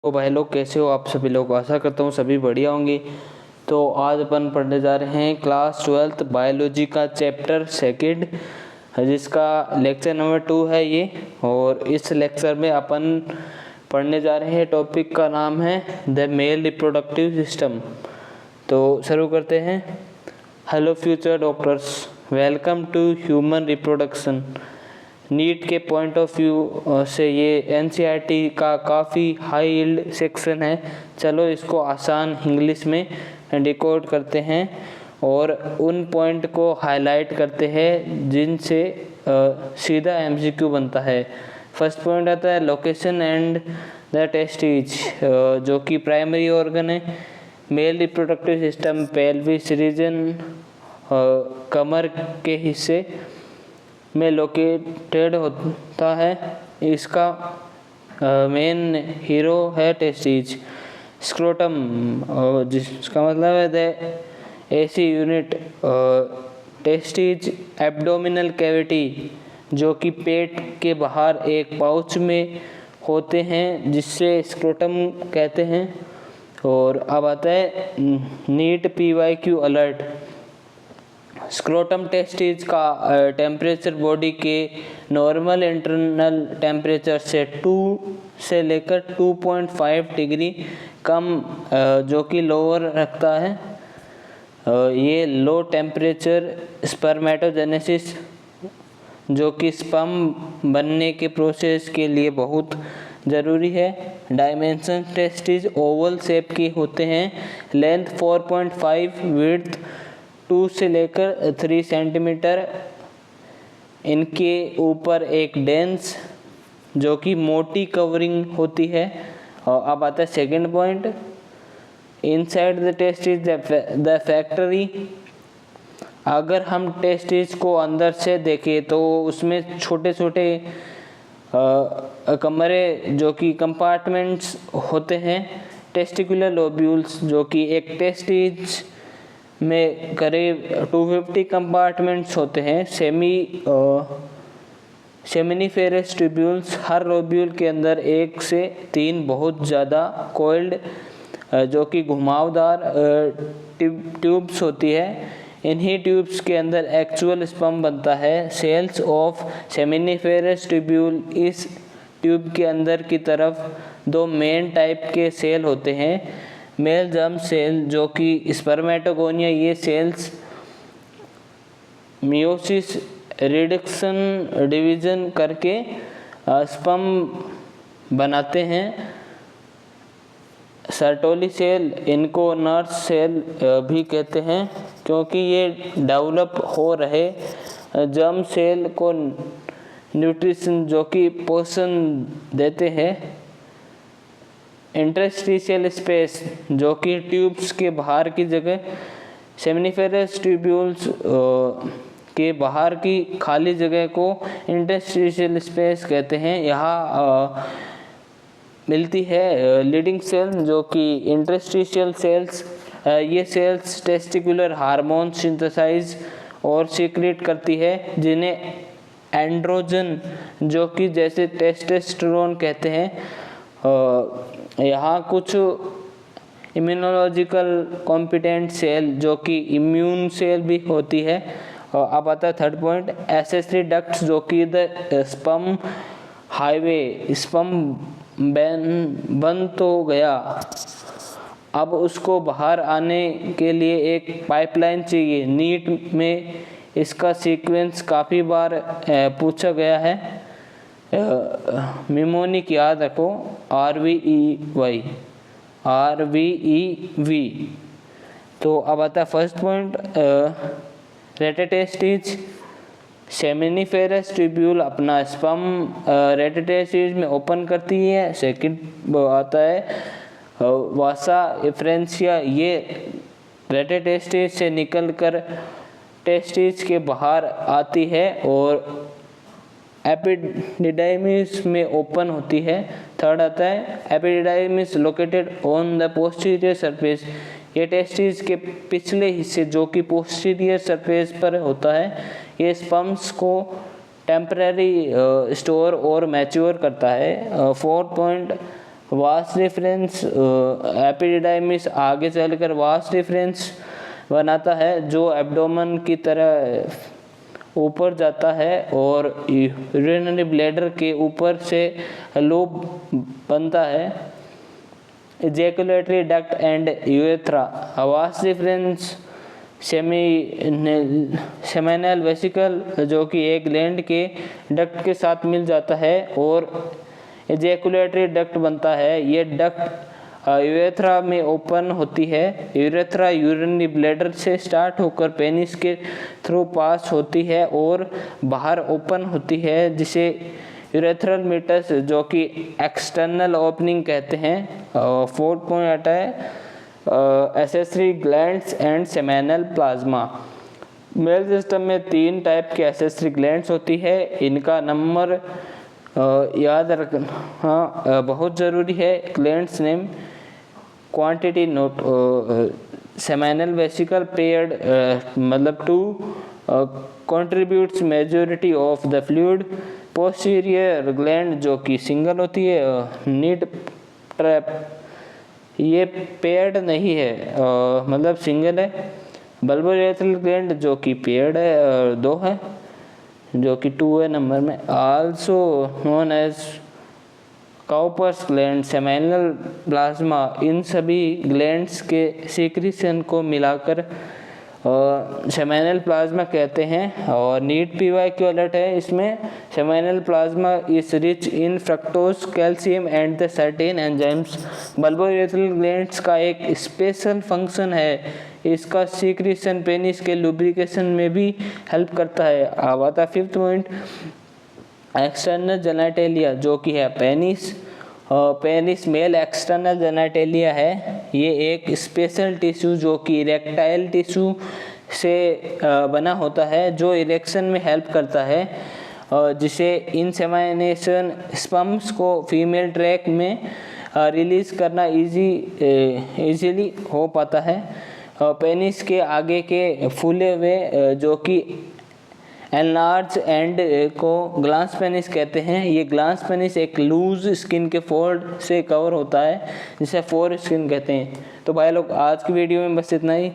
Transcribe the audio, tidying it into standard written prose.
तो भाई लोग कैसे हो आप सभी लोग। आशा करता हूँ सभी बढ़िया होंगे। तो आज अपन पढ़ने जा रहे हैं क्लास 12th बायोलॉजी का चैप्टर सेकंड, जिसका लेक्चर नंबर 2 है ये। और इस लेक्चर में अपन पढ़ने जा रहे हैं, टॉपिक का नाम है द मेल रिप्रोडक्टिव सिस्टम। तो शुरू करते हैं। Hello future doctors, welcome to human reproduction. NEET के पॉइंट ऑफ व्यू से ये एनसीईआरटी का काफ़ी हाई यील्ड सेक्शन है। चलो इसको आसान इंग्लिश में डिकोड करते हैं और उन पॉइंट को हाईलाइट करते हैं जिनसे सीधा एमसीक्यू बनता है। फर्स्ट पॉइंट आता है लोकेशन एंड द टेस्टिज, जो कि प्राइमरी ऑर्गन है। Male reproductive system pelvis region, कमर के हिस्से में लोकेटेड होता है। इसका मेन हीरो है टेस्टिज। स्क्रोटम, जिसका मतलब है the AC unit. Testes abdominal cavity, जो कि पेट के बाहर एक पाउच में होते हैं, जिससे स्क्रोटम कहते हैं। और अब आता है NEET PYQ alert. Scrotum testes का टेम्परेचर बॉडी के नॉर्मल इंटरनल टेम्परेचर से 2 से लेकर 2.5 डिग्री कम, जो कि लोअर रखता है। ये लो टेम्परेचर स्पर्मेटोजेनेसिस, जो कि स्पर्म बनने के प्रोसेस के लिए बहुत ज़रूरी है। डायमेंशन टेस्टिज ओवल शेप के होते हैं। लेंथ 4.5, विड्थ 2 से लेकर 3 सेंटीमीटर। इनके ऊपर एक डेंस, जो कि मोटी कवरिंग होती है। और अब आता है second point, inside the testes the factory. अगर हम टेस्टिज को अंदर से देखें तो उसमें छोटे छोटे कमरे, जो कि कंपार्टमेंट्स होते हैं। टेस्टिकुलर लोब्यूल्स, जो कि एक टेस्टिज में करीब 250 कंपार्टमेंट्स होते हैं। सेमिनिफेरस ट्यूब्यूल्स, हर लोब्यूल के अंदर 1 से 3 बहुत ज़्यादा कॉइल्ड, जो कि घुमावदार ट्यूब्स होती है। इन्हीं ट्यूब्स के अंदर एक्चुअल स्पर्म बनता है। सेल्स ऑफ सेमिनिफेरस ट्यूब्यूल, इस ट्यूब के अंदर की तरफ 2 मेन टाइप के सेल होते हैं। मेल जर्म सेल, जो कि स्पर्मेटोगोनिया, ये सेल्स मियोसिस रिडक्शन डिवीजन करके स्पर्म बनाते हैं। सर्टोली सेल, इनको नर्स सेल भी कहते हैं, क्योंकि ये डेवलप हो रहे जर्म सेल को न्यूट्रिशन, जो कि पोषण देते हैं। इंटरस्टिशियल स्पेस, जो कि ट्यूब्स के बाहर की जगह। सेमिनिफेरस ट्यूब्यूल्स के बाहर की खाली जगह को इंटरस्टिशियल स्पेस कहते हैं। यहाँ मिलती है लीडिंग सेल, जो कि इंटरस्टिशियल सेल्स। ये सेल्स टेस्टिकुलर हार्मोन सिंथेसाइज और सीक्रेट करती है, जिन्हें एंड्रोजन, जो कि जैसे टेस्टोस्टेरोन कहते हैं। यहाँ कुछ इम्यूनोलॉजिकल कॉम्पिटेंट सेल, जो कि इम्यून सेल भी होती है। और अब आता है थर्ड पॉइंट, एसेसरी डक्ट्स, जो कि द स्पर्म हाईवे। स्पर्म बन तो गया, अब उसको बाहर आने के लिए एक पाइपलाइन चाहिए। नीट में इसका सीक्वेंस काफ़ी बार पूछा गया है। निमोनिक याद रखो, RVEV। तो अब आता है फर्स्ट पॉइंट, रेटेटेस्टिज। सेमिनिफेरस ट्यूब्यूल अपना स्पर्म रेटेटेस्टिज में ओपन करती है। सेकंड आता है वासा एफ्रेंसिया, ये रेटेटेस्टिज से निकलकर टेस्टिज के बाहर आती है और एपिडिडाइमिस में ओपन होती है। थर्ड आता है epididymis located on the posterior surface. ये टेस्टिस के पिछले हिस्से, जो कि पोस्टीरियर सरफेस पर होता है, ये स्पर्म्स को टेम्पररी स्टोर और मैच्योर करता है। Fourth point, vas deferens epididymis आगे चलकर वास डिफरेंस बनाता है जो एब्डोमेन की तरह ऊपर जाता है और यूरिनरी ब्लैडर के ऊपर से लोब बनता है। Ejaculatory duct and urethra vas deferens seminal vesicle जो कि एक ग्लैंड के डक्ट के साथ मिल जाता है और एजैकुलेटरी डक्ट बनता है। ये डक्ट यूरेथ्रा में ओपन होती है। यूरेथ्रा यूरिनरी ब्लैडर से स्टार्ट होकर पेनिस के थ्रू पास होती है और बाहर ओपन होती है जिसे यूरेथ्रल मीटस जो कि एक्सटर्नल ओपनिंग कहते हैं। 4 पॉइंट आता है accessory glands and seminal plasma. Male system में 3 टाइप के एसेसरी ग्लैंड्स होती है। इनका नंबर याद रखना बहुत ज़रूरी है। Glands name quantity note seminal vesicle paired मतलब 2 contributes majority of the fluid. Posterior gland जो कि सिंगल होती है। नीड ट्रैप ये पेयर्ड नहीं है मतलब सिंगल है। बल्बोरेथ्रल ग्लैंड जो कि पेयर्ड है 2 है जो कि 2 है नंबर में। Also known as Cowper's gland seminal plasma इन सभी ग्लैंड्स के सीक्रेशन को मिलाकर सेमिनल प्लाज्मा कहते हैं। और नीट पीवाई इक्विवेलेंट है इसमें। Seminal plasma is rich in fructose calcium and the certain enzymes. Bulbourethral glands का एक स्पेशल फंक्शन है, इसका सीक्रेशन पेनिस के लुब्रिकेशन में भी हेल्प करता है। अब आता है 5th पॉइंट एक्सटर्नल जेनिटेलिया जो कि है penis. Penis male external genitalia है। ये एक स्पेशल टिश्यू जो कि इरेक्टाइल टिश्यू से बना होता है जो इरेक्शन में हेल्प करता है जिसे इंसेमिनेशन स्पर्म्स को फीमेल ट्रैक में रिलीज करना इजीली हो पाता है। पेनिस के आगे के फूले हुए जो कि एनलार्ज एंड को ग्लांस पेनिस कहते हैं। ये ग्लांस पेनिस एक लूज स्किन के फोल्ड से कवर होता है जिसे फोर स्किन कहते हैं। तो भाई लोग आज की वीडियो में बस इतना ही।